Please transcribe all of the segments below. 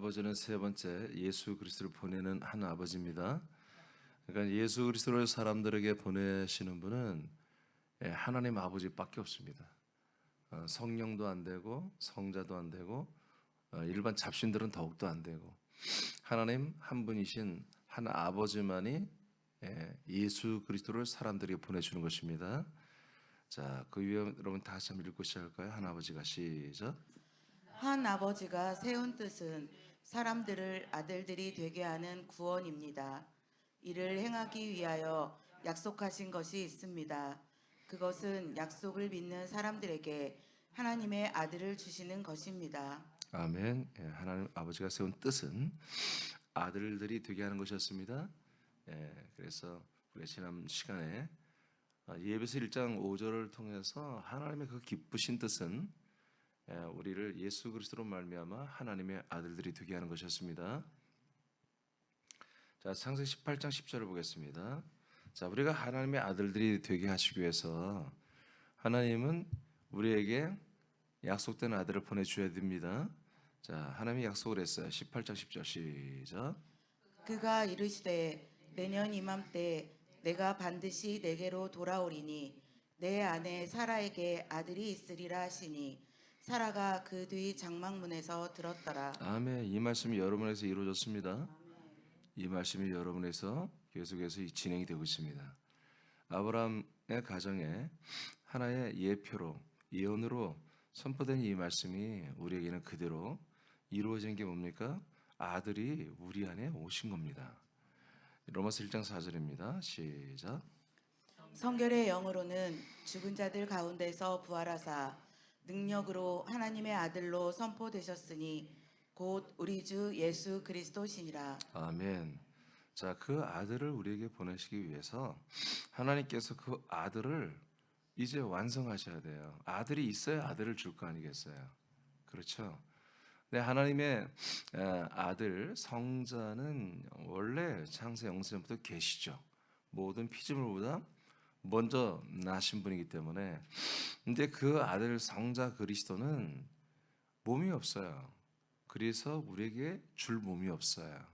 아버지는 세 번째 예수 그리스도를 보내는 한 아버지입니다. 그러니까 예수 그리스도를 사람들에게 보내시는 분은 하나님 아버지밖에 없습니다. 성령도 안 되고 성자도 안 되고 일반 잡신들은 더욱도 안 되고 하나님 한 분이신 한 아버지만이 예수 그리스도를 사람들에게 보내주는 것입니다. 자, 그 위에 여러분 다시 한번 읽고 시작할까요? 한 아버지가 시작. 한 아버지가 세운 뜻은 사람들을 아들들이 되게 하는 구원입니다. 이를 행하기 위하여 약속하신 것이 있습니다. 그것은 약속을 믿는 사람들에게 하나님의 아들을 주시는 것입니다. 아멘. 하나님 아버지가 세운 뜻은 아들들이 되게 하는 것이었습니다. 그래서 우리가 지난 시간에 예배서 1장 5절을 통해서 하나님의 그 기쁘신 뜻은 우리를 예수 그리스도로 말미암아 하나님의 아들들이 되게 하는 것이었습니다. 자, 창세기 18장 10절을 보겠습니다. 자, 우리가 하나님의 아들들이 되게 하시기 위해서 하나님은 우리에게 약속된 아들을 보내주셔야 됩니다. 자, 하나님이 약속을 했어요. 18장 10절 시작. 그가 이르시되 내년 이맘때 내가 반드시 내게로 돌아오리니 내 아내 사라에게 아들이 있으리라 하시니 사라가 그 뒤 장막문에서 들었더라. 아멘. 이 말씀이 여러분에서 이루어졌습니다. 이 말씀이 여러분에서 계속해서 진행이 되고 있습니다. 아브라함의 가정에 하나의 예표로 예언으로 선포된 이 말씀이 우리에게는 그대로 이루어진 게 뭡니까? 아들이 우리 안에 오신 겁니다. 로마서 1장 4절입니다. 시작. 성결의 영으로는 죽은 자들 가운데서 부활하사 능력으로 하나님의 아들로 선포되셨으니 곧 우리 주 예수 그리스도시니라. 아멘. 자, 그 아들을 우리에게 보내시기 위해서 하나님께서 그 아들을 이제 완성하셔야 돼요. 아들이 있어야 아들을 줄 거 아니겠어요? 그렇죠? 네, 하나님의 아들 성자는 원래 창세 영세전부터 계시죠. 모든 피조물보다 먼저 나신 분이기 때문에 근데 그 아들 성자 그리스도는 몸이 없어요. 그래서 우리에게 줄 몸이 없어요.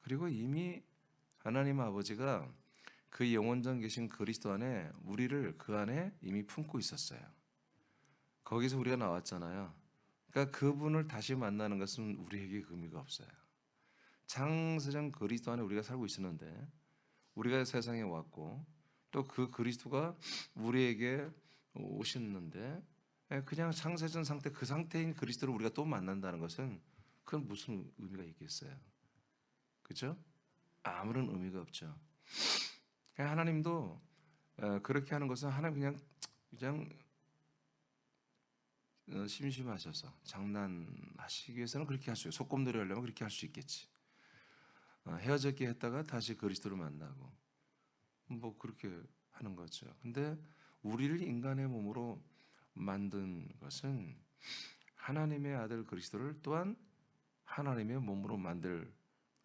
그리고 이미 하나님 아버지가 그 영원전 계신 그리스도 안에 우리를 그 안에 이미 품고 있었어요. 거기서 우리가 나왔잖아요. 그러니까 그분을 다시 만나는 것은 우리에게 의미가 없어요. 창세전 그리스도 안에 우리가 살고 있었는데 우리가 세상에 왔고 또 그 그리스도가 우리에게 오셨는데 그냥 창세전 상태 그 상태인 그리스도를 우리가 또 만난다는 것은 그건 무슨 의미가 있겠어요? 그죠? 아무런 의미가 없죠. 하나님도 그렇게 하는 것은 하나님 그냥 심심하셔서 장난하시기 위해서는 그렇게 할 수 있어요. 소꿉놀이 하려면 그렇게 할 수 있겠지. 헤어졌게 했다가 다시 그리스도를 만나고 뭐 그렇게 하는 거죠. 근데 우리를 인간의 몸으로 만든 것은 하나님의 아들 그리스도를 또한 하나님의 몸으로 만들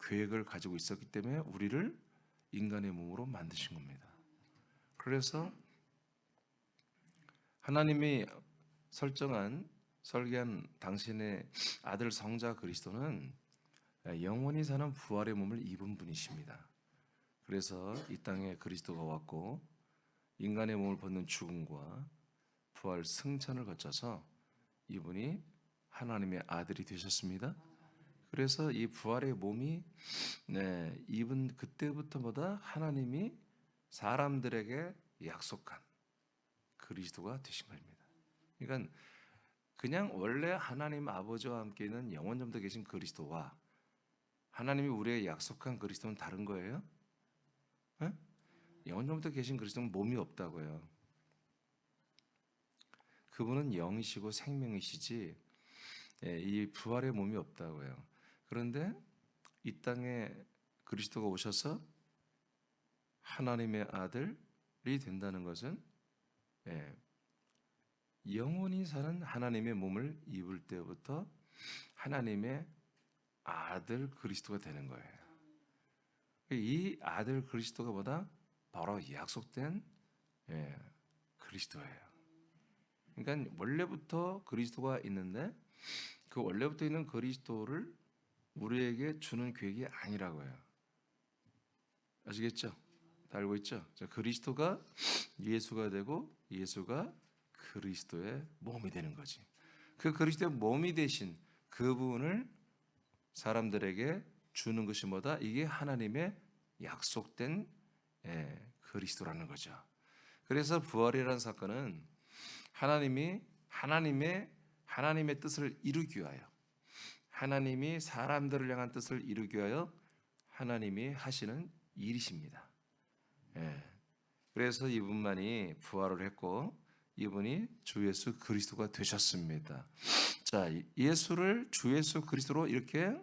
계획을 가지고 있었기 때문에 우리를 인간의 몸으로 만드신 겁니다. 그래서 하나님이 설계한 당신의 아들 성자 그리스도는 영원히 사는 부활의 몸을 입은 분이십니다. 그래서 이 땅에 그리스도가 왔고 인간의 몸을 벗는 죽음과 부활 승천을 거쳐서 이분이 하나님의 아들이 되셨습니다. 그래서 이 부활의 몸이 입은 그때부터보다 하나님이 사람들에게 약속한 그리스도가 되신 겁니다. 그러니까 그냥 원래 하나님 아버지와 함께 있는 영원전부터 계신 그리스도와 하나님이 우리에게 약속한 그리스도는 다른 거예요? 영원전부터 계신 그리스도는 몸이 없다고요. 그분은 영이시고 생명이시지 이 부활의 몸이 없다고요. 그런데 이 땅에 그리스도가 오셔서 하나님의 아들이 된다는 것은 영원히 사는 하나님의 몸을 입을 때부터 하나님의 아들 그리스도가 되는 거예요. 이 아들 그리스도가 보다 바로 약속된 그리스도예요. 그러니까 원래부터 그리스도가 있는데 그 원래부터 있는 그리스도를 우리에게 주는 계획이 아니라고요. 아시겠죠? 다 알고 있죠? 그리스도가 예수가 되고 예수가 그리스도의 몸이 되는 거지. 그 그리스도의 몸이 되신 그분을 사람들에게 주는 것이 뭐다? 이게 하나님의 약속된 그리스도라는 거죠. 그래서 부활이라는 사건은 하나님의 뜻을 이루기 위하여, 하나님이 사람들을 향한 뜻을 이루기 위하여 하나님이 하시는 일이십니다. 그래서 이분만이 부활을 했고 이분이 주 예수 그리스도가 되셨습니다. 자, 예수를 주 예수 그리스도로 이렇게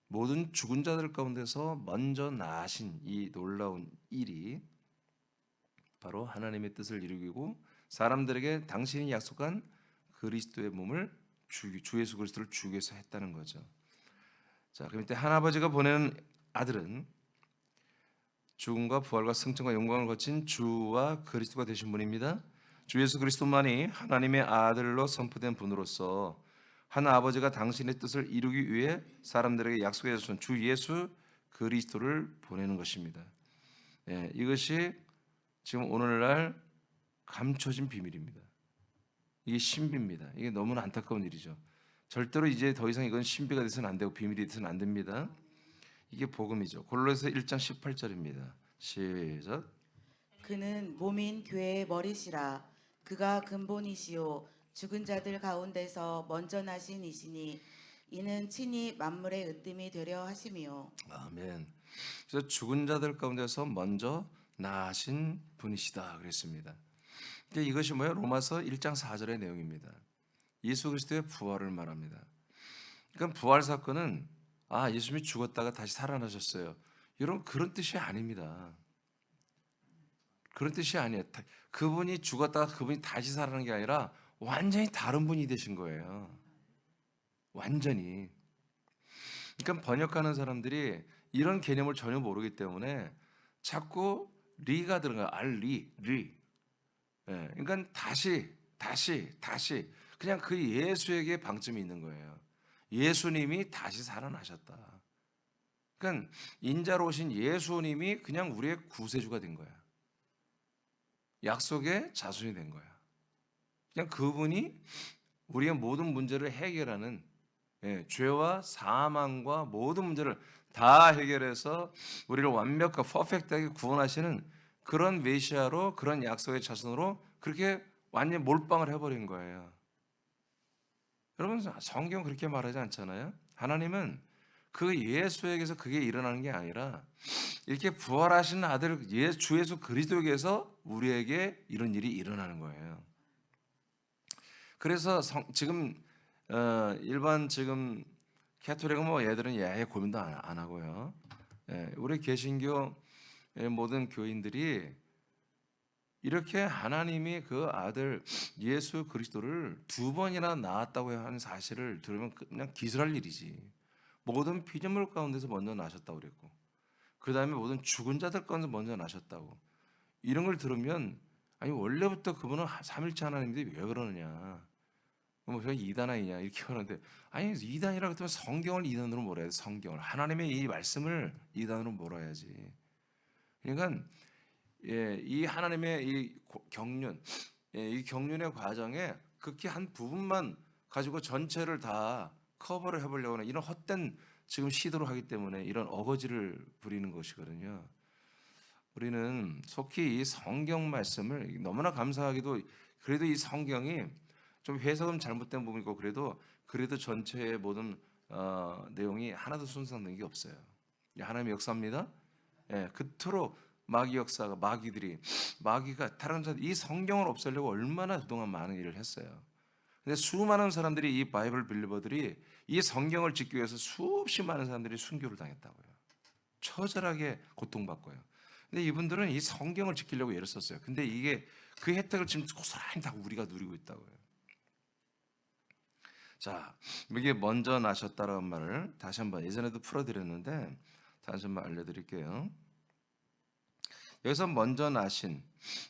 모든 죽은 자들 가운데서 먼저 나신 이 놀라운 일이 바로 하나님의 뜻을 이루고 사람들에게 당신이 약속한 그리스도의 몸을 주 예수 그리스도를 주기 위해서 했다는 거죠. 자, 그럼 이때 하나님아버지가 보내는 아들은 죽음과 부활과 승천과 영광을 거친 주와 그리스도가 되신 분입니다. 주 예수 그리스도만이 하나님의 아들로 선포된 분으로서 하나 아버지가 당신의 뜻을 이루기 위해 사람들에게 약속해 주신 주 예수 그리스도를 보내는 것입니다. 이것이 지금 오늘날 감춰진 비밀입니다. 이게 신비입니다. 이게 너무나 안타까운 일이죠. 절대로 이제 더 이상 이건 신비가 돼서는 안 되고 비밀이 돼서는 안 됩니다. 이게 복음이죠. 골로새 1장 18절입니다. 시작. 그는 몸인 교회의 머리시라. 그가 근본이시요 죽은 자들 가운데서 먼저 나신 이시니 이는 친히 만물의 으뜸이 되려 하심이요. 아멘. 그래서 죽은 자들 가운데서 먼저 나신 분이시다 그랬습니다. 이것이 뭐예요? 로마서 1장 4절의 내용입니다. 예수 그리스도의 부활을 말합니다. 그러니까 부활 사건은 예수님이 죽었다가 다시 살아나셨어요. 여러분 그런 뜻이 아닙니다. 그런 뜻이 아니에요. 그분이 죽었다가 그분이 다시 살아난 게 아니라 완전히 다른 분이 되신 거예요. 완전히. 그러니까 번역하는 사람들이 이런 개념을 전혀 모르기 때문에 자꾸 리가 들어가. 리. 그러니까 다시 그냥 그 예수에게 방점이 있는 거예요. 예수님이 다시 살아나셨다. 그러니까 인자로 오신 예수님이 그냥 우리의 구세주가 된 거야. 약속의 자손이 된 거야. 그냥 그분이 우리의 모든 문제를 해결하는 죄와 사망과 모든 문제를 다 해결해서 우리를 완벽하고 퍼펙트하게 구원하시는 그런 메시아로 그런 약속의 자손으로 그렇게 완전 몰빵을 해버린 거예요. 여러분 성경 그렇게 말하지 않잖아요. 하나님은 그 예수에게서 그게 일어나는 게 아니라 이렇게 부활하신 아들 주 예수 그리스도에게서 우리에게 이런 일이 일어나는 거예요. 그래서 지금 일반 지금 캐토릭은 뭐 얘들은 아예 고민도 안 하고요. 우리 개신교 모든 교인들이 이렇게 하나님이 그 아들 예수 그리스도를 두 번이나 낳았다고 하는 사실을 들으면 그냥 기술할 일이지. 모든 피조물 가운데서 먼저 나셨다고 그랬고 그 다음에 모든 죽은 자들 가운데 먼저 나셨다고 이런 걸 들으면 원래부터 그분은 삼일체 하나님인데 왜 그러느냐 뭐 그냥 이단아니냐 이렇게 하는데 이단이라 그러면 성경을 이단으로 몰아야 돼. 성경을 하나님의 이 말씀을 이단으로 몰아야지. 그러니까 이 하나님의 이 경륜 이 경륜의 과정에 극히 한 부분만 가지고 전체를 다 커버를 해보려고 하는 이런 헛된 지금 시도를 하기 때문에 이런 어거지를 부리는 것이거든요. 우리는 속히 이 성경 말씀을 너무나 감사하게도 그래도 이 성경이 좀 해석은 잘못된 부분이고 그래도 전체의 모든 내용이 하나도 손상된 게 없어요. 하나님의 역사입니다. 그토록 마귀가 다른 자들 이 성경을 없애려고 얼마나 그동안 많은 일을 했어요. 근데 수많은 사람들이 이 바이블 빌리버들이 이 성경을 짓기 위해서 수없이 많은 사람들이 순교를 당했다고요. 처절하게 고통받고요. 근데 이분들은 이 성경을 지키려고 애를 썼어요. 근데 이게 그 혜택을 지금 고스란히 다 우리가 누리고 있다고요. 자, 이게 먼저 나셨다라는 말을 다시 한번 예전에도 풀어드렸는데 다시 한번 알려드릴게요. 여기서 먼저 나신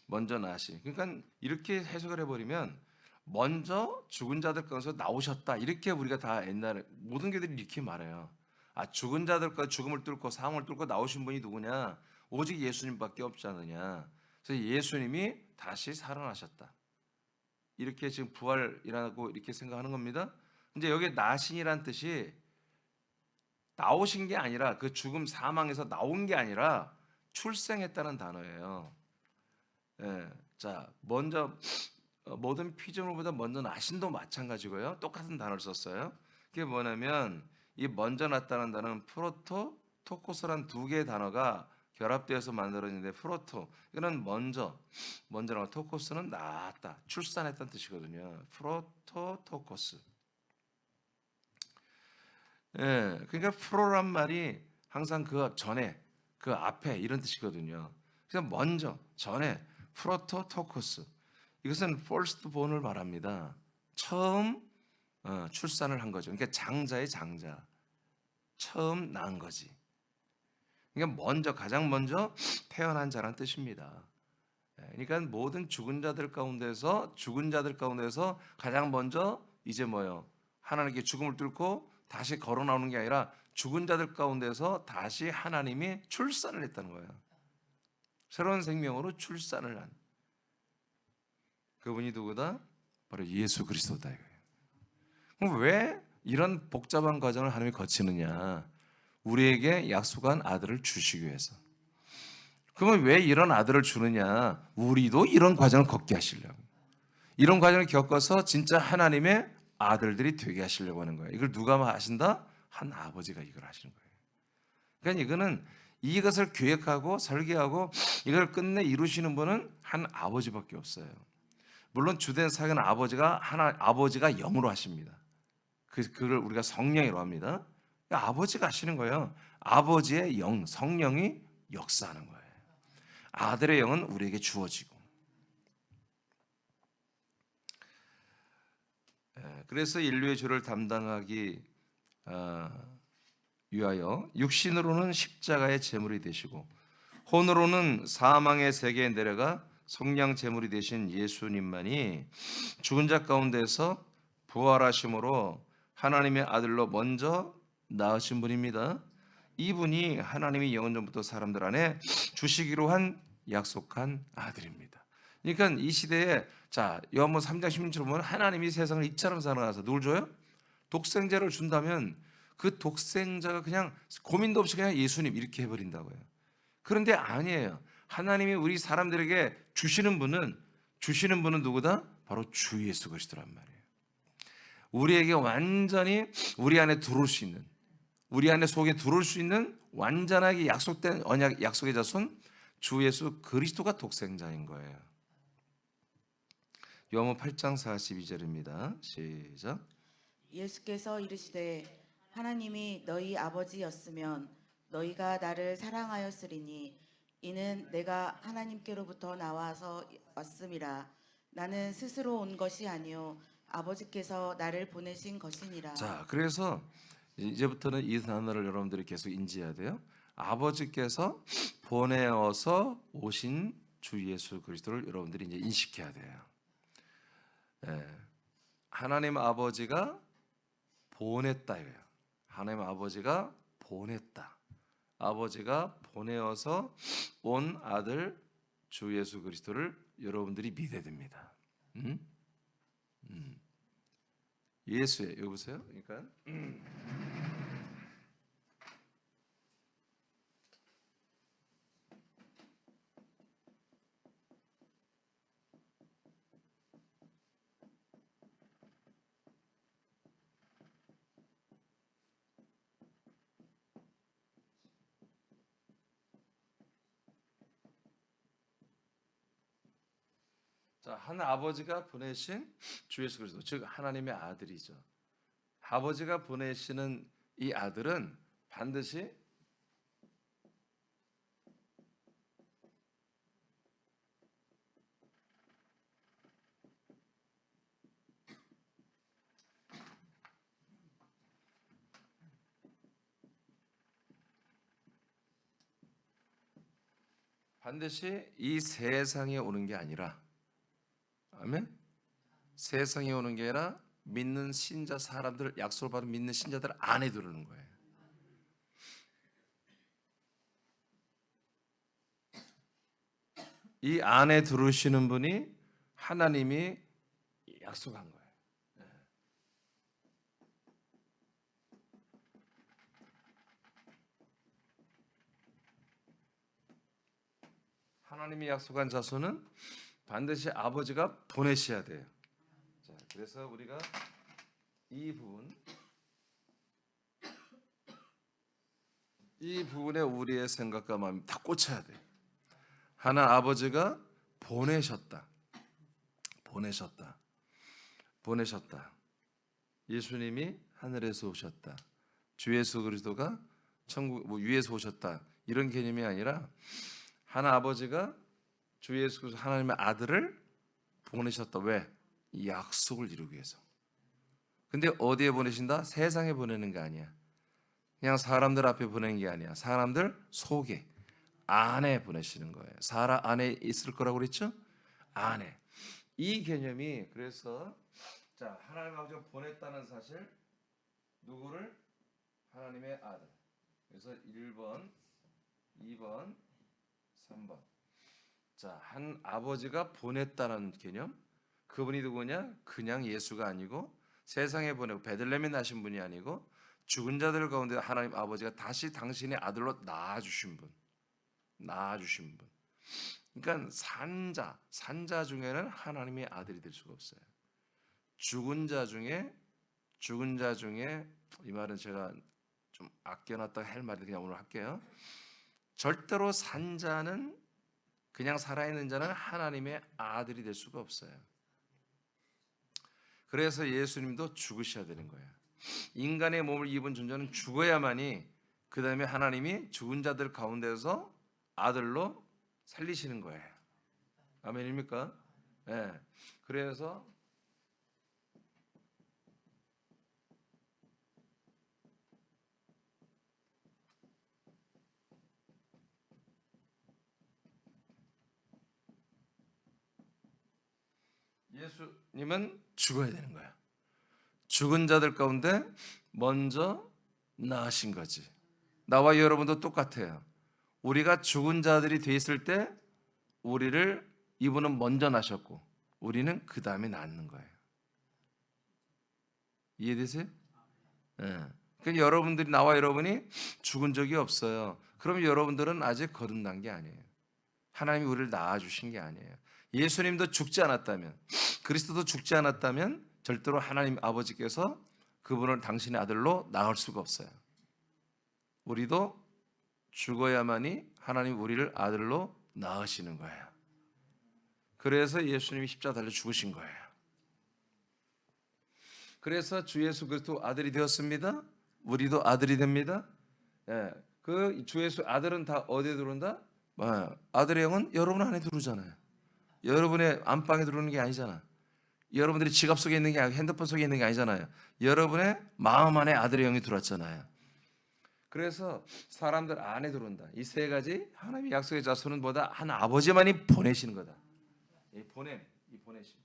그러니까 이렇게 해석을 해버리면 먼저 죽은 자들 가운데서 나오셨다. 이렇게 우리가 다 옛날에 모든 교회들이 이렇게 말해요. 아, 죽은 자들과 죽음을 뚫고 사망을 뚫고 나오신 분이 누구냐? 오직 예수님밖에 없지 않느냐. 그래서 예수님이 다시 살아나셨다. 이렇게 지금 부활이라고 이렇게 생각하는 겁니다. 근데 여기 나신이란 뜻이 나오신 게 아니라 그 죽음 사망에서 나온 게 아니라 출생했다는 단어예요. 예. 자, 먼저 모든 피조물보다 먼저 나신도 마찬가지고요. 똑같은 단어를 썼어요. 그게 뭐냐면 이 먼저 났다는 단어는 프로토, 토코스란 두 개의 단어가 결합되어서 만들어진데 프로토 이거는 먼저라고 토코스는 낳았다, 출산했다는 뜻이거든요. 프로토 토코스. 예, 그러니까 프로란 말이 항상 그 전에, 그 앞에 이런 뜻이거든요. 그래서 먼저, 전에, 프로토 토코스. 이것은 first born을 말합니다. 처음 출산을 한 거죠. 그러니까 장자의 장자, 처음 낳은 거지. 그러니까 먼저, 가장 먼저 태어난 자란 뜻입니다. 예, 그러니까 모든 죽은 자들 가운데서 가장 먼저 이제 뭐요? 하나님께 죽음을 뚫고 다시 걸어 나오는 게 아니라 죽은 자들 가운데서 다시 하나님이 출산을 했다는 거예요. 새로운 생명으로 출산을 한 그분이 누구다? 바로 예수 그리스도다 이거예요. 그럼 왜 이런 복잡한 과정을 하나님이 거치느냐? 우리에게 약속한 아들을 주시기 위해서. 그러면 왜 이런 아들을 주느냐? 우리도 이런 과정을 겪게 하시려고. 이런 과정을 겪어서 진짜 하나님의 아들들이 되게 하시려고 하는 거예요. 이걸 누가 하신다? 한 아버지가 이걸 하시는 거예요. 그러니까 이거는 이것을 계획하고 설계하고 이걸 끝내 이루시는 분은 한 아버지밖에 없어요. 물론 주된 사역은 아버지가 영으로 하십니다. 그걸 우리가 성령이라고 합니다. 그러니까 아버지가 하시는 거예요. 아버지의 영, 성령이 역사하는 거예요. 아들의 영은 우리에게 주어지고. 그래서 인류의 죄를 담당하기 위하여 육신으로는 십자가의 제물이 되시고 혼으로는 사망의 세계에 내려가 속량 제물이 되신 예수님만이 죽은 자 가운데서 부활하심으로 하나님의 아들로 먼저 나으신 분입니다. 이분이 하나님이 영원전부터 사람들 안에 주시기로 한 약속한 아들입니다. 그러니까 이 시대에 자 요한복음 3장 16절을 보면 하나님이 세상을 이처럼 사랑하사 누굴 줘요? 독생자를 준다면 그 독생자가 그냥 고민도 없이 그냥 예수님 이렇게 해버린다고요. 그런데 아니에요. 하나님이 우리 사람들에게 주시는 분은 누구다? 바로 주 예수 그리스도란 말이에요. 우리에게 완전히 우리 안에 들어올 수 있는, 우리 안에 속에 들어올 수 있는 완전하게 약속된 언약, 약속의 자손 주 예수 그리스도가 독생자인 거예요. 요한복음 8장 42절입니다. 시작. 예수께서 이르시되 하나님이 너희 아버지였으면 너희가 나를 사랑하였으리니 이는 내가 하나님께로부터 나와서 왔음이라. 나는 스스로 온 것이 아니요 아버지께서 나를 보내신 것이니라. 자, 그래서 이제부터는 이 단어를 여러분들이 계속 인지해야 돼요. 아버지께서 보내어서 오신 주 예수 그리스도를 여러분들이 이제 인식해야 돼요. 하나님 아버지가 보냈다 이거예요. 하나님 아버지가 보냈다. 아버지가 보내어서 온 아들 주 예수 그리스도를 여러분들이 믿어야 됩니다. 예수의 여보세요? 그러니까 자, 한 아버지가 보내신 주 예수 그리스도, 즉 하나님의 아들이죠. 아버지가 보내시는 이 아들은 반드시 이 세상에 오는 게 아니라, 아멘. 세상에 오는 게 아니라 믿는 신자 사람들, 약속을 받은 믿는 신자들 안에 들어오는 거예요. 이 안에 들어오시는 분이 하나님이 약속한 거예요. 하나님이 약속한 자손은 반드시 아버지가 보내셔야 돼요. 자, 그래서 우리가 이 부분에 우리의 생각과 마음이 다 꽂혀야 돼요. 하나 아버지가 보내셨다. 예수님이 하늘에서 오셨다. 주 예수 그리스도가 천국 위에서 오셨다. 이런 개념이 아니라 하나 아버지가 주 예수 그리스도 하나님의 아들을 보내셨다. 왜? 이 약속을 이루기 위해서. 근데 어디에 보내신다? 세상에 보내는 게 아니야. 그냥 사람들 앞에 보내는 게 아니야. 사람들 속에, 안에 보내시는 거예요. 사람 안에 있을 거라고 그랬죠? 안에. 이 개념이 그래서 자, 하나님 아버지가 보냈다는 사실, 누구를? 하나님의 아들. 그래서 1번, 2번, 3번. 자, 한 아버지가 보냈다는 개념. 그분이 누구냐? 그냥 예수가 아니고 세상에 보내고 베들레헴에 나신 분이 아니고 죽은 자들 가운데 하나님 아버지가 다시 당신의 아들로 낳아주신 분. 그러니까 산자 중에는 하나님의 아들이 될 수가 없어요. 죽은 자 중에 이 말은 제가 좀 아껴놨다가 할 말인데 그냥 오늘 할게요. 절대로 산자는 그냥 살아있는 자는 하나님의 아들이 될 수가 없어요. 그래서 예수님도 죽으셔야 되는 거예요. 인간의 몸을 입은 존재는 죽어야만이 그 다음에 하나님이 죽은 자들 가운데서 아들로 살리시는 거예요. 아멘입니까? 네. 그래서 예수님은 죽어야 되는 거야. 죽은 자들 가운데 먼저 나으신 거지. 나와 여러분도 똑같아요. 우리가 죽은 자들이 돼 있을 때 이분은 먼저 나셨고 우리는 그 다음에 낫는 거예요. 이해되세요? 네. 그러니까 여러분들이 나와 여러분이 죽은 적이 없어요. 그럼 여러분들은 아직 거듭난 게 아니에요. 하나님이 우리를 낳아주신 게 아니에요. 예수님도 죽지 않았다면, 그리스도도 죽지 않았다면 절대로 하나님 아버지께서 그분을 당신의 아들로 낳을 수가 없어요. 우리도 죽어야만이 하나님 우리를 아들로 낳으시는 거예요. 그래서 예수님이 십자가 달려 죽으신 거예요. 그래서 주 예수 그리스도 아들이 되었습니다. 우리도 아들이 됩니다. 예, 그 주 예수 아들은 다 어디에 들어온다? 아들의 영은 여러분 안에 들어오잖아요. 여러분의 안방에 들어오는 게 아니잖아. 여러분들이 지갑 속에 있는 게 아니고 핸드폰 속에 있는 게 아니잖아요. 여러분의 마음 안에 아들의 영이 들어왔잖아요. 그래서 사람들 안에 들어온다. 이 세 가지 하나님의 약속의 자손은 뭐다? 한 아버지만이 보내시는 거다. 이 보내심.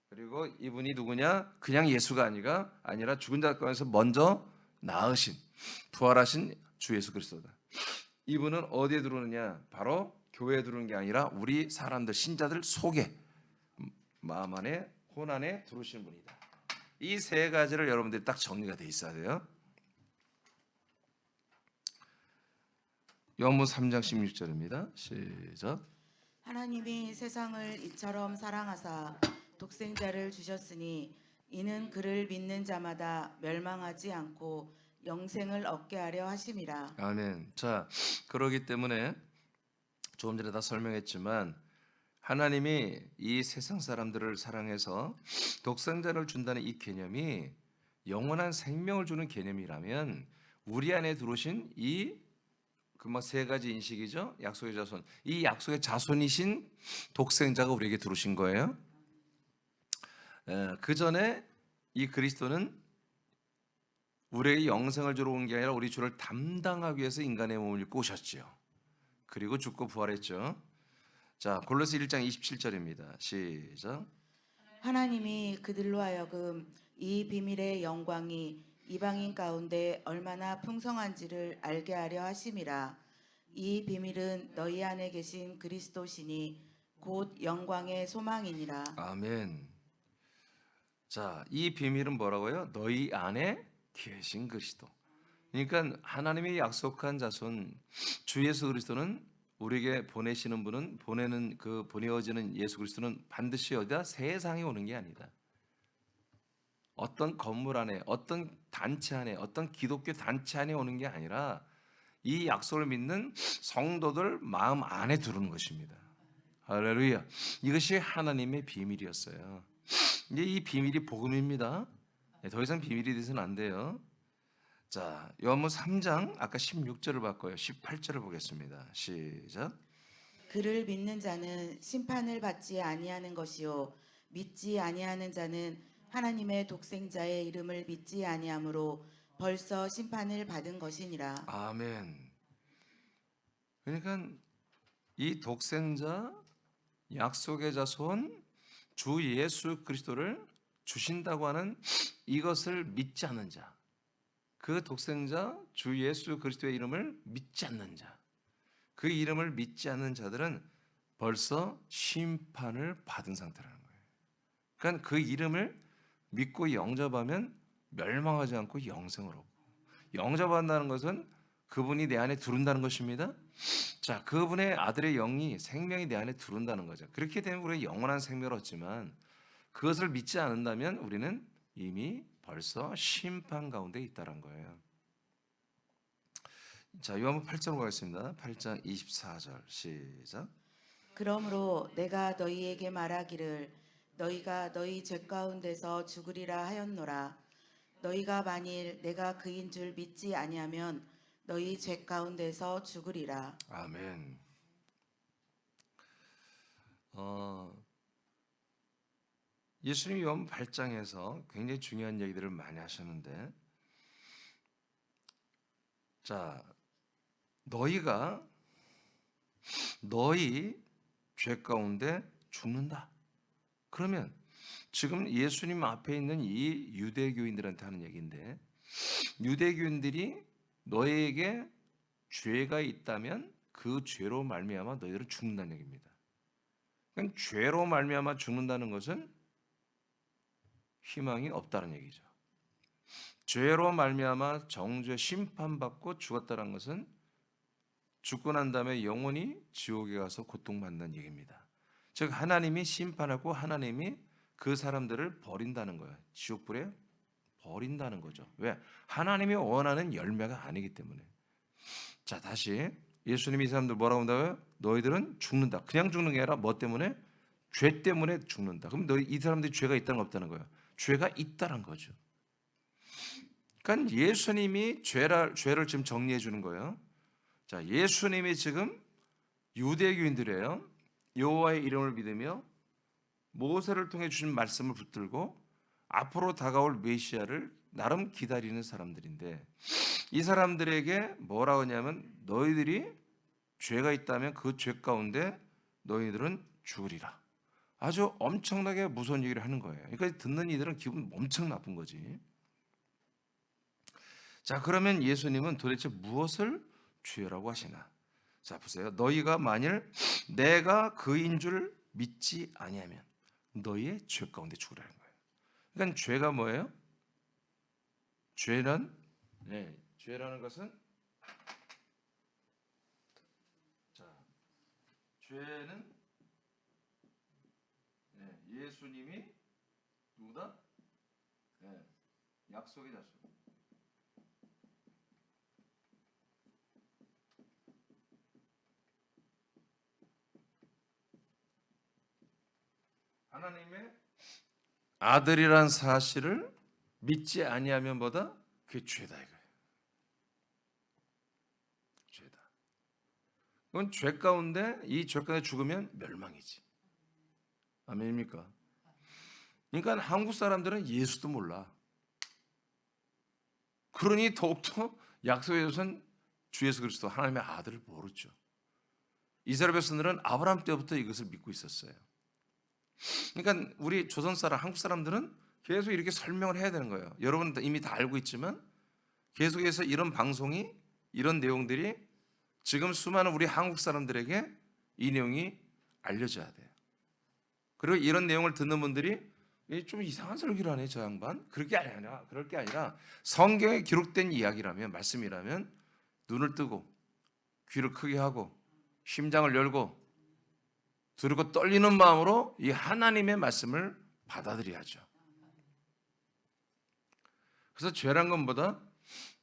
그리고 이분이 누구냐? 그냥 예수가 아니라 죽은 자 가운데서 먼저 나으신, 부활하신 주 예수 그리스도다. 이분은 어디에 들어오느냐? 바로 교회에 들어오는 게 아니라 우리 사람들, 신자들 속에, 마음 안에, 혼 안에 들어오시는 분이다. 이 세 가지를 여러분들이 딱 정리가 돼 있어야 돼요. 요한복음 3장 16절입니다. 시작. 하나님이 세상을 이처럼 사랑하사 독생자를 주셨으니 이는 그를 믿는 자마다 멸망하지 않고 영생을 얻게 하려 하심이라. 아멘. 자, 그러기 때문에 조금 전에 다 설명했지만 하나님이 이 세상 사람들을 사랑해서 독생자를 준다는 이 개념이 영원한 생명을 주는 개념이라면 우리 안에 들어오신 이 그 세 가지 인식이죠. 약속의 자손. 이 약속의 자손이신 독생자가 우리에게 들어오신 거예요. 그 전에 이 그리스도는 우리에게 영생을 주러 온 게 아니라 우리 주를 담당하기 위해서 인간의 몸을 입고 오셨지요. 그리고 죽고 부활했죠. 자, 골로새 1장 27절입니다. 시작. 하나님이 그들로 하여금 이 비밀의 영광이 이방인 가운데 얼마나 풍성한지를 알게 하려 하심이라. 이 비밀은 너희 안에 계신 그리스도시니 곧 영광의 소망이니라. 아멘. 자, 이 비밀은 뭐라고요? 너희 안에 계신 그리스도. 그러니까 하나님이 약속한 자손 주 예수 그리스도는 우리에게 보내시는 분은 보내는 그 보내어지는 예수 그리스도는 반드시 어디다 세상에 오는 게 아니다. 어떤 건물 안에, 어떤 단체 안에, 어떤 기독교 단체 안에 오는 게 아니라 이 약속을 믿는 성도들 마음 안에 들어오는 것입니다. 할렐루야. 이것이 하나님의 비밀이었어요. 이제 이 비밀이 복음입니다. 더 이상 비밀이 돼서는 안 돼요. 자, 요한복음 3장 아까 16절을 봤고요. 18절을 보겠습니다. 시작. 그를 믿는 자는 심판을 받지 아니하는 것이요 믿지 아니하는 자는 하나님의 독생자의 이름을 믿지 아니하므로 벌써 심판을 받은 것이니라. 아멘. 그러니까 이 독생자 약속의 자손 주 예수 그리스도를 주신다고 하는 이것을 믿지 않는 자, 그 독생자 주 예수 그리스도의 이름을 믿지 않는 자, 그 이름을 믿지 않는 자들은 벌써 심판을 받은 상태라는 거예요. 그러니까 그 이름을 믿고 영접하면 멸망하지 않고 영생을 얻고, 영접한다는 것은 그분이 내 안에 들어온다는 것입니다. 자, 그분의 아들의 영이 생명이 내 안에 들어온다는 거죠. 그렇게 되면 우리가 영원한 생명을 얻지만 그것을 믿지 않는다면 우리는 이미 벌써 심판 가운데 있다는 거예요. 자, 요한복음 8장으로 가겠습니다. 8장 24절 시작. 그러므로 내가 너희에게 말하기를 너희가 너희 죄 가운데서 죽으리라 하였노라. 너희가 만일 내가 그인 줄 믿지 아니하면 너희 죄 가운데서 죽으리라. 아멘. 예수님이 요한 8장에서 굉장히 중요한 얘기들을 많이 하셨는데, 자, 너희가 너희 죄 가운데 죽는다. 그러면 지금 예수님 앞에 있는 이 유대교인들한테 하는 얘기인데, 유대교인들이 너희에게 죄가 있다면 그 죄로 말미암아 너희들은 죽는다는 얘기입니다. 그러니까 죄로 말미암아 죽는다는 것은 희망이 없다는 얘기죠. 죄로 말미암아 정죄 심판받고 죽었다는 것은 죽고 난 다음에 영원히 지옥에 가서 고통받는 얘기입니다. 즉 하나님이 심판하고 하나님이 그 사람들을 버린다는 거예요. 지옥불에 버린다는 거죠. 왜? 하나님이 원하는 열매가 아니기 때문에. 자, 다시 예수님이 이 사람들 뭐라고 한다고요? 너희들은 죽는다. 그냥 죽는 게 아니라 뭐 때문에? 죄 때문에 죽는다. 그럼 너희 이 사람들이 죄가 있다는 거 없다는 거예요? 죄가 있다는 거죠. 그러니까 예수님이 죄를 지금 정리해 주는 거예요. 자, 예수님이 지금 유대교인들이에요. 여호와의 이름을 믿으며 모세를 통해 주신 말씀을 붙들고 앞으로 다가올 메시아를 나름 기다리는 사람들인데, 이 사람들에게 뭐라고 하냐면 너희들이 죄가 있다면 그 죄 가운데 너희들은 죽으리라. 아주 엄청나게 무서운 얘기를 하는 거예요. 그러니까 듣는 이들은 기분 엄청 나쁜 거지. 자, 그러면 예수님은 도대체 무엇을 죄라고 하시나? 자, 보세요. 너희가 만일 내가 그인 줄 믿지 아니하면 너희의 죄 가운데 죽으라는 거예요. 그러니까 죄가 뭐예요? 죄란 죄라는 것은, 자, 죄는 예수님이 누구다? 약속의 자손. 하나님의 아들이란 사실을 믿지 아니하면 뭐다? 그게 죄다 이거예요. 죄다. 그건 죄 가운데, 이 죄 가운데 죽으면 멸망이지. 아멘입니까? 그러니까 한국 사람들은 예수도 몰라. 그러니 더욱더 약속의 자손 주 예수 그리스도 하나님의 아들을 모르죠. 이스라엘 백성들은 아브라함 때부터 이것을 믿고 있었어요. 그러니까 우리 조선 사람, 한국 사람들은 계속 이렇게 설명을 해야 되는 거예요. 여러분은 이미 다 알고 있지만 계속해서 이런 방송이, 이런 내용들이 지금 수많은 우리 한국 사람들에게 이 내용이 알려져야 돼요. 그리고 이런 내용을 듣는 분들이 좀 이상한 설교를 하네 저 양반. 그럴 게 아니라 성경에 기록된 이야기라면, 말씀이라면 눈을 뜨고 귀를 크게 하고 심장을 열고 들고 떨리는 마음으로 이 하나님의 말씀을 받아들여야죠. 그래서 죄란 것보다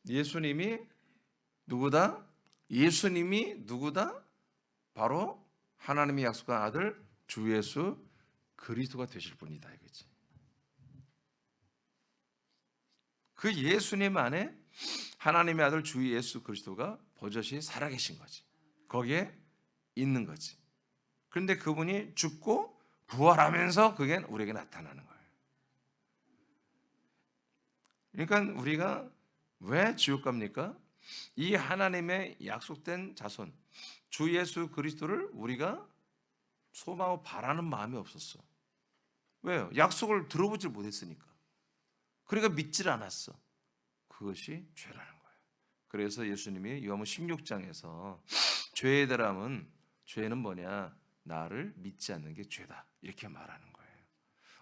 예수님이 누구다? 예수님이 누구다? 바로 하나님이 약속한 아들 주 예수 그리스도가 되실 분이다 이거지. 그 예수님 안에 하나님의 아들 주 예수 그리스도가 버젓이 살아계신 거지. 거기에 있는 거지. 그런데 그분이 죽고 부활하면서 그게 우리에게 나타나는 거예요. 그러니까 우리가 왜 지옥 갑니까? 이 하나님의 약속된 자손 주 예수 그리스도를 우리가 소망하고 바라는 마음이 없었어. 왜요? 약속을 들어보질 못했으니까. 그러니까 믿질 않았어. 그것이 죄라는 거예요. 그래서 예수님이 요한복음 16장에서 죄에 대함은 죄는 뭐냐? 나를 믿지 않는 게 죄다. 이렇게 말하는 거예요.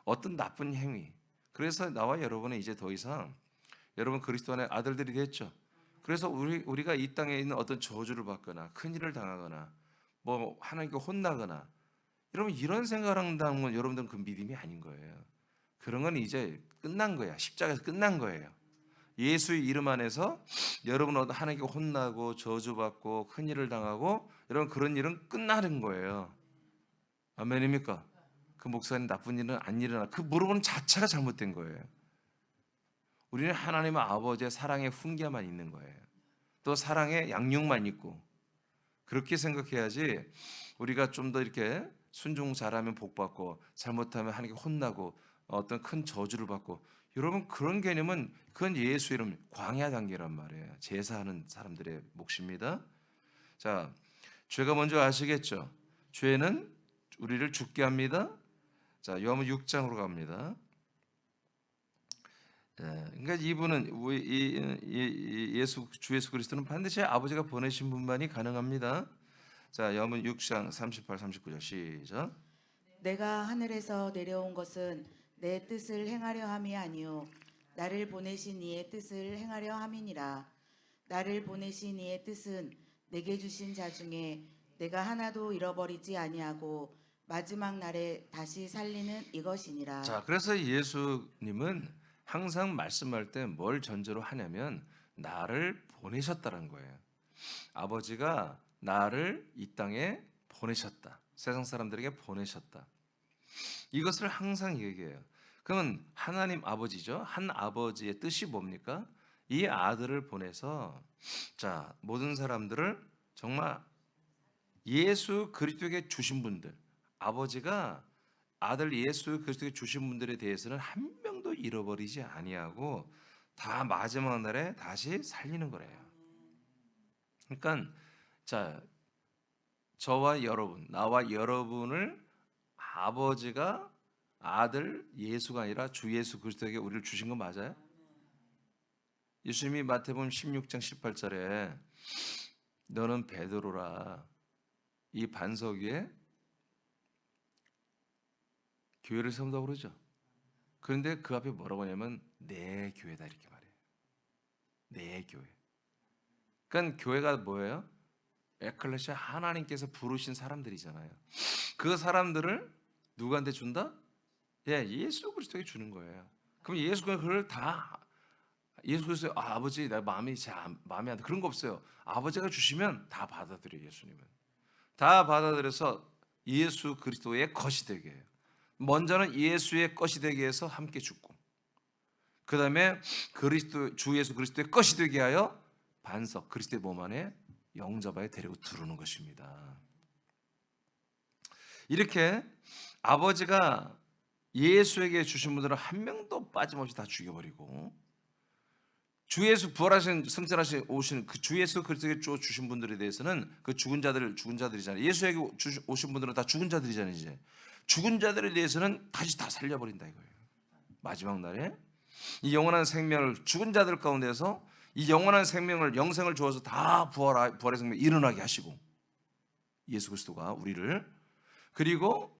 어떤 나쁜 행위. 그래서 나와 여러분은 이제 더 이상 여러분 그리스도 안의 아들들이 됐죠. 그래서 우리가 이 땅에 있는 어떤 저주를 받거나 큰일을 당하거나 뭐 하나님께 혼나거나 여러분 이런 생각을 한다는 건 여러분들은 그 믿음이 아닌 거예요. 그런 건 이제 끝난 거야. 십자가에서 끝난 거예요. 예수의 이름 안에서 여러분 하나님께 혼나고 저주받고 큰일을 당하고 여러분 그런 일은 끝나는 거예요. 아멘입니까? 그 목사님 나쁜 일은 안 일어나. 그 물어보는 자체가 잘못된 거예요. 우리는 하나님의 아버지의 사랑의 훈계만 있는 거예요. 또 사랑의 양육만 있고 그렇게 생각해야지 우리가 좀 더 이렇게 순종 잘하면 복 받고 잘못하면 하나님께 혼나고 어떤 큰 저주를 받고 여러분 그런 개념은 그건 예수 이름 광야 단계란 말이에요. 제사하는 사람들의 몫입니다. 자, 죄가 먼저 아시겠죠? 죄는 우리를 죽게 합니다. 자, 요한복음 6장으로 갑니다. 그러니까 이분은 주 예수 그리스도는 반드시 아버지가 보내신 분만이 가능합니다. 자, 요한복음 6장 38, 39절 시작. 내가 하늘에서 내려온 것은 내 뜻을 행하려 함이 아니요 나를 보내신 이의 뜻을 행하려 함이니라. 나를 보내신 이의 뜻은 내게 주신 자 중에 내가 하나도 잃어버리지 아니하고 마지막 날에 다시 살리는 이것이니라. 자, 그래서 예수님은 항상 말씀할 때 뭘 전제로 하냐면 나를 보내셨다는 거예요. 아버지가 나를 이 땅에 보내셨다. 세상 사람들에게 보내셨다. 이것을 항상 얘기해요. 그러면 하나님 아버지죠. 한 아버지의 뜻이 뭡니까? 이 아들을 보내서 자, 모든 사람들을 정말 예수 그리스도에게 주신 분들, 아버지가 아들 예수 그리스도에게 주신 분들에 대해서는 한 명도 잃어버리지 아니하고 다 마지막 날에 다시 살리는 거래요. 그러니까 자, 저와 여러분, 나와 여러분을 아버지가 아들 예수가 아니라 주 예수 그리스도에게 우리를 주신 거 맞아요? 예수님이 마태복음 16장 18절에 너는 베드로라 이 반석 위에 교회를 세운다고 그러죠. 그런데 그 앞에 뭐라고 하냐면 내 교회다 이렇게 말해요. 내 교회. 그러니까 교회가 뭐예요? 에클레시아 하나님께서 부르신 사람들이잖아요. 그 사람들을 누구한테 준다? 예, 예수 그리스도에게 주는 거예요. 그럼 예수가 그걸 다 예수 그리스도 아버지 내 마음에 안 돼. 그런 거 없어요. 아버지가 주시면 다 받아들여요. 예수님은 다 받아들여서 예수 그리스도의 것이 되게 해요. 먼저는 예수의 것이 되게 해서 함께 죽고 그 다음에 그리스도 주 예수 그리스도의 것이 되게 하여 반석 그리스도의 몸 안에 영접하여 데리고 들어오는 것입니다. 이렇게 아버지가 예수에게 주신 분들은 한 명도 빠짐없이 다 죽여버리고 주 예수 부활하신 승천하신 오신 그 주 예수 그리스도에게 주신 분들에 대해서는 그 죽은 자들이잖아요. 예수에게 오신 분들은 다 죽은 자들이잖아요. 이제 죽은 자들에 대해서는 다시 다 살려버린다 이거예요. 마지막 날에 이 영원한 생명을 죽은 자들 가운데서 이 영원한 생명을 영생을 주어서 다 부활의 생명 일어나게 하시고 예수 그리스도가 우리를 그리고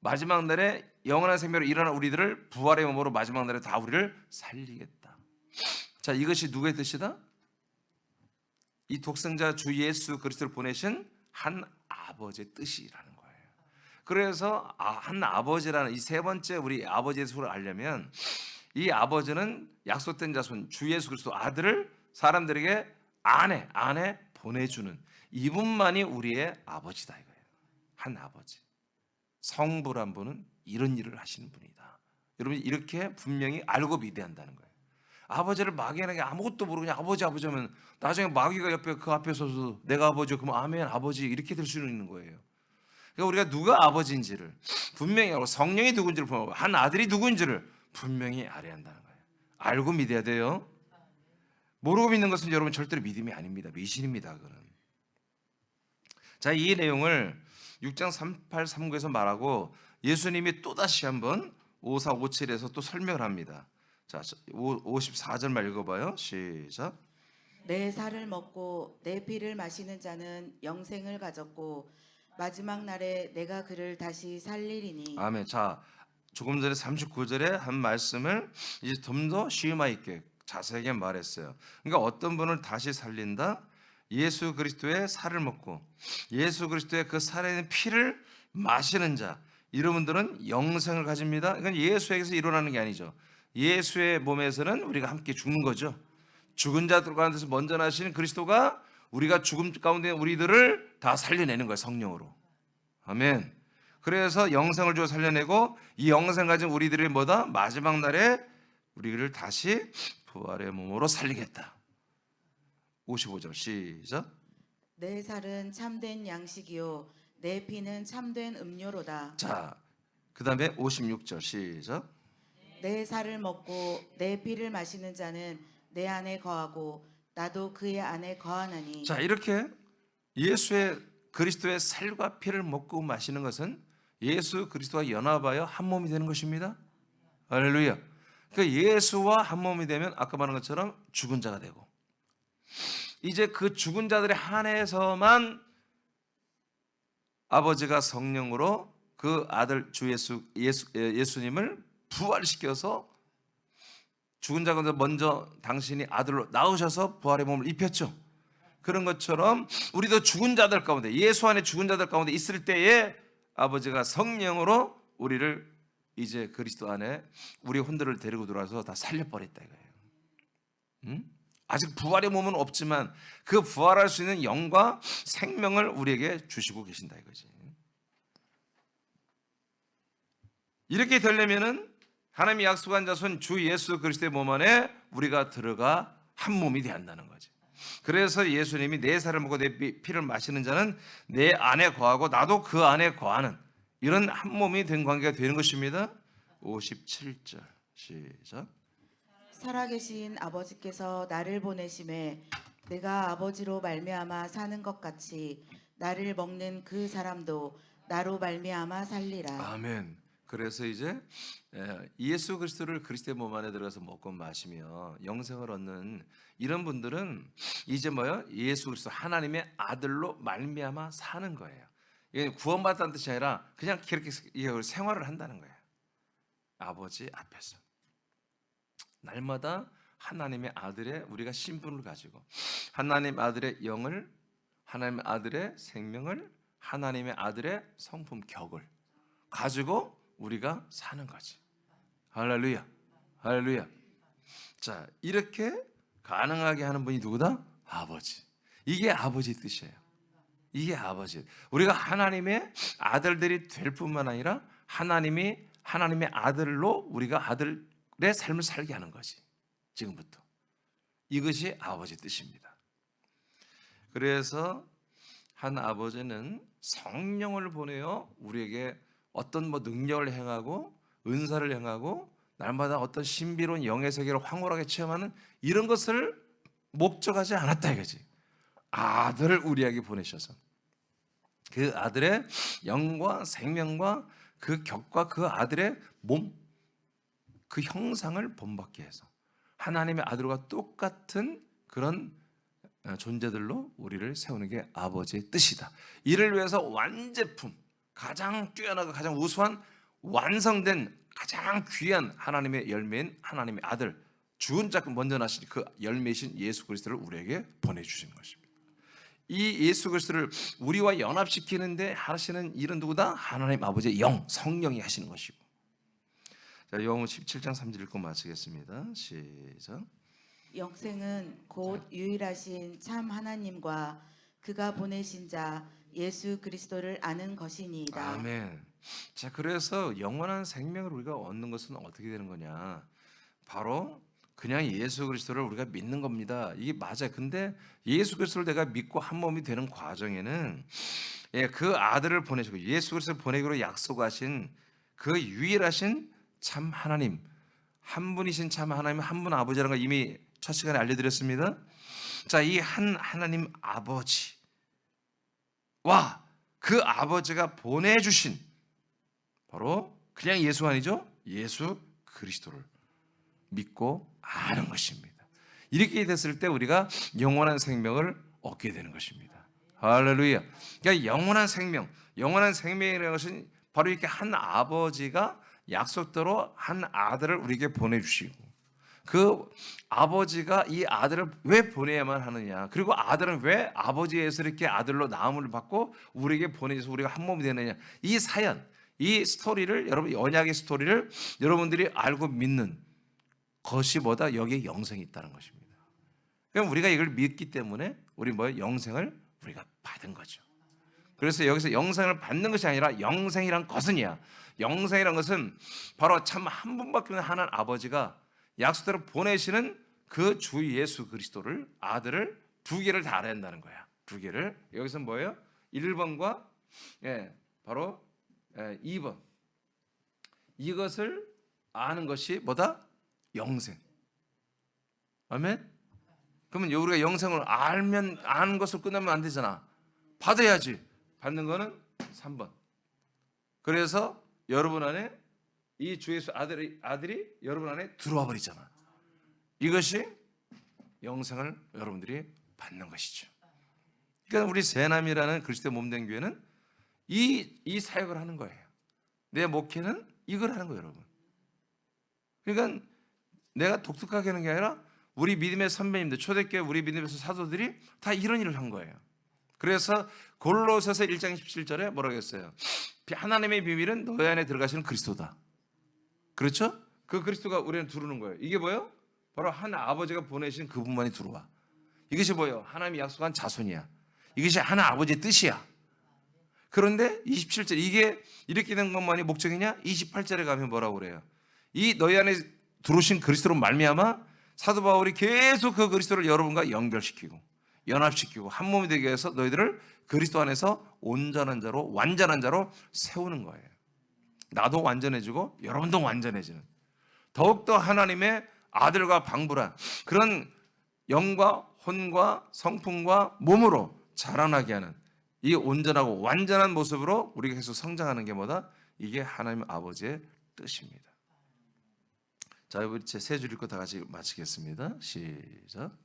마지막 날에 영원한 생명으로 일어난 우리들을 부활의 몸으로 마지막 날에 다 우리를 살리겠다. 자, 이것이 누구의 뜻이다? 이 독생자 주 예수 그리스도를 보내신 한 아버지의 뜻이라는 거예요. 그래서 한 아버지라는 이 세 번째 우리 아버지의 소를 알려면 이 아버지는 약속된 자손 주 예수 그리스도 아들을 사람들에게 안에 보내주는 이분만이 우리의 아버지다 이거예요. 한 아버지. 성부란 분은 이런 일을 하시는 분이다. 여러분이 이렇게 분명히 알고 믿어야 한다는 거예요. 아버지를 막연하게 아무것도 모르고 그냥 아버지 하면 나중에 마귀가 옆에 그 앞에 서서 내가 아버지 그러면 아멘 아버지 이렇게 될 수는 있는 거예요. 그러니까 우리가 누가 아버지인지를 분명히 알고 성령이 누군지를 보고 한 아들이 누구인지를 분명히 알아야 한다는 거예요. 알고 믿어야 돼요. 모르고 믿는 것은 여러분 절대로 믿음이 아닙니다. 미신입니다. 그거는. 자, 이 내용을 6장 38, 39에서 말하고 예수님이 또다시 한번 54, 57에서 또 설명을 합니다. 자, 54절만 읽어봐요. 시작. 내 살을 먹고 내 피를 마시는 자는 영생을 가졌고 마지막 날에 내가 그를 다시 살리리니. 아멘. 자, 조금 전에 39절에 한 말씀을 이제 좀 더 시음화 있게 자세하게 말했어요. 그러니까 어떤 분을 다시 살린다? 예수 그리스도의 살을 먹고 예수 그리스도의 그 살에 있는 피를 마시는 자, 이런 분들은 영생을 가집니다. 이건 예수에게서 일어나는 게 아니죠. 예수의 몸에서는 우리가 함께 죽는 거죠. 죽은 자들 가운데서 먼저 나신 그리스도가 우리가 죽음 가운데 우리들을 다 살려내는 거예요. 성령으로. 아멘. 그래서 영생을 주어 살려내고 이 영생 가진 우리들이 뭐다? 마지막 날에 우리를 다시 부활의 몸으로 살리겠다. 55절 시작. 내 살은 참된 양식이요 내 피는 참된 음료로다. 자, 그 다음에 56절 시작. 내 살을 먹고 내 피를 마시는 자는 내 안에 거하고 나도 그의 안에 거하나니. 자, 이렇게 예수의 그리스도의 살과 피를 먹고 마시는 것은 예수 그리스도와 연합하여 한 몸이 되는 것입니다. 할렐루야. 그러니까 예수와 한 몸이 되면 아까 말한 것처럼 죽은 자가 되고 이제 그 죽은 자들의 한해서만 아버지가 성령으로 그 아들 주 예수님을 부활시켜서 죽은 자 가운데 먼저 당신이 아들로 나오셔서 부활의 몸을 입혔죠. 그런 것처럼 우리도 죽은 자들 가운데 예수 안에 죽은 자들 가운데 있을 때에 아버지가 성령으로 우리를 이제 그리스도 안에 우리 혼들을 데리고 들어와서 다 살려버렸다 이거예요. 응? 아직 부활의 몸은 없지만 그 부활할 수 있는 영과 생명을 우리에게 주시고 계신다 이거지. 이렇게 되려면은 하나님이 약속한 자손 주 예수 그리스도의 몸 안에 우리가 들어가 한 몸이 되어야 한다는 거지. 그래서 예수님이 내 살을 먹고 내 피를 마시는 자는 내 안에 거하고 나도 그 안에 거하는 이런 한 몸이 된 관계가 되는 것입니다. 57절 시작. 살아계신 아버지께서 나를 보내심에 내가 아버지로 말미암아 사는 것 같이 나를 먹는 그 사람도 나로 말미암아 살리라. 아멘. 그래서 이제 예수 그리스도를 그리스도의 몸 안에 들어가서 먹고 마시며 영생을 얻는 이런 분들은 이제 뭐요? 예수 그리스도 하나님의 아들로 말미암아 사는 거예요. 이게 구원받았다는 뜻이 아니라 그냥 그렇게 생활을 한다는 거예요. 아버지 앞에서 날마다 하나님의 아들의 우리가 신분을 가지고 하나님 아들의 영을 하나님 아들의 생명을 하나님의 아들의 성품 격을 가지고 우리가 사는 거지. 할렐루야. 할렐루야. 자, 이렇게 가능하게 하는 분이 누구다? 아버지. 이게 아버지 뜻이에요. 이게 아버지. 우리가 하나님의 아들들이 될 뿐만 아니라 하나님이 하나님의 아들로 우리가 아들의 삶을 살게 하는 거지. 지금부터. 이것이 아버지 뜻입니다. 그래서 한 아버지는 성령을 보내어 우리에게 어떤 능력을 행하고 은사를 행하고 날마다 어떤 신비로운 영의 세계를 황홀하게 체험하는 이런 것을 목적하지 않았다 이거지. 아들을 우리에게 보내셔서 그 아들의 영과 생명과 그 격과 그 아들의 몸, 그 형상을 본받게 해서 하나님의 아들과 똑같은 그런 존재들로 우리를 세우는 게 아버지의 뜻이다. 이를 위해서 완제품, 가장 뛰어나고 가장 우수한 완성된 가장 귀한 하나님의 열매인 하나님의 아들, 죽은 자 먼저 나신 그 열매이신 예수 그리스도를 우리에게 보내주신 것입니다. 이 예수 그리스도를 우리와 연합시키는데 하시는 일은 누구다? 하나님 아버지의 영, 성령이 하시는 것이고. 자, 요한복음 17장 3절 읽고 마치겠습니다. 시작. 영생은 곧 유일하신 참 하나님과 그가 보내신 자 예수 그리스도를 아는 것이니이다. 아멘. 자, 그래서 영원한 생명을 우리가 얻는 것은 어떻게 되는 거냐? 바로 그냥 예수 그리스도를 우리가 믿는 겁니다. 이게 맞아요. 근데 예수 그리스도를 내가 믿고 한 몸이 되는 과정에는 그 아들을 보내시고 예수 그리스도를 보내기로 약속하신 그 유일하신 참 하나님, 한 분이신 참 하나님, 한 분 아버지라는 걸 이미 첫 시간에 알려드렸습니다. 자, 이 한 하나님 아버지와 그 아버지가 보내주신 바로 그냥 예수가 아니죠. 예수 그리스도를 믿고 아는 것입니다. 이렇게 됐을 때 우리가 영원한 생명을 얻게 되는 것입니다. 할렐루야. 그러니까 영원한 생명이라는 것은 바로 이렇게 한 아버지가 약속대로 한 아들을 우리에게 보내주시고 그 아버지가 이 아들을 왜 보내야만 하느냐, 그리고 아들은 왜 아버지에서 이렇게 아들로 나음을 받고 우리에게 보내줘서 우리가 한 몸이 되느냐, 이 사연, 이 스토리를 여러분 언약의 스토리를 여러분들이 알고 믿는 것이 뭐다? 여기에 영생이 있다는 것입니다. 그럼 우리가 이걸 믿기 때문에 우리 영생을 우리가 받은 거죠. 그래서 여기서 영생을 받는 것이 아니라 영생이란 것은이야. 영생이란 것은 바로 참 한 분밖에 없는 하나님 아버지가 약속대로 보내시는 그 주 예수 그리스도를 아들을 두 개를 다 알아야 한다는 거야. 두 개를. 여기서 뭐예요? 1번과 바로 2번. 이것을 아는 것이 뭐다? 영생. 아멘? 그러면 우리가 영생을 알면 아는 것을 끝나면 안 되잖아. 받아야지. 받는 거는 3번. 그래서 여러분 안에 이 주 예수 아들이 여러분 안에 들어와 버리잖아. 이것이 영생을 여러분들이 받는 것이죠. 그러니까 우리 세남이라는 그리스도의 몸된 교회는 이 사역을 하는 거예요. 내 목회는 이걸 하는 거예요, 여러분. 그러니까 내가 독특하게 하는 게 아니라 우리 믿음의 선배님들, 초대교회 우리 믿음의 사도들이 다 이런 일을 한 거예요. 그래서 골로새서 1장 17절에 뭐라고 했어요? 하나님의 비밀은 너희 안에 들어가시는 그리스도다. 그렇죠? 그 그리스도가 우리는 두르는 거예요. 이게 뭐예요? 바로 한 아버지가 보내신 그분만이 들어와. 이것이 뭐예요? 하나님이 약속한 자손이야. 이것이 하나 아버지의 뜻이야. 그런데 27절 이게 이렇게 된 것만이 목적이냐? 28절에 가면 뭐라고 그래요? 이 너희 안에 들어오신 그리스도로 말미암아 사도 바울이 계속 그 그리스도를 여러분과 연결시키고 연합시키고 한 몸이 되게 해서 너희들을 그리스도 안에서 온전한 자로 완전한 자로 세우는 거예요. 나도 완전해지고 여러분도 완전해지는 더욱더 하나님의 아들과 방불한 그런 영과 혼과 성품과 몸으로 자라나게 하는 이 온전하고 완전한 모습으로 우리가 계속 성장하는 게 뭐다? 이게 하나님 아버지의 뜻입니다. 자, 우리 제 세 줄 읽고 다 같이 마치겠습니다. 시작.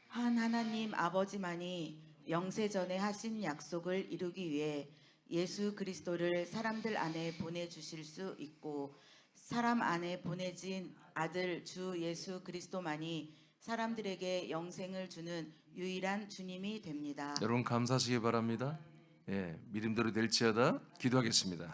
한 하나님 아버지만이 영세전에 하신 약속을 이루기 위해 예수 그리스도를 사람들 안에 보내주실 수 있고 사람 안에 보내진 아들 주 예수 그리스도만이 사람들에게 영생을 주는 유일한 주님이 됩니다. 여러분 감사하시기 바랍니다. 믿음대로 될지어다 기도하겠습니다.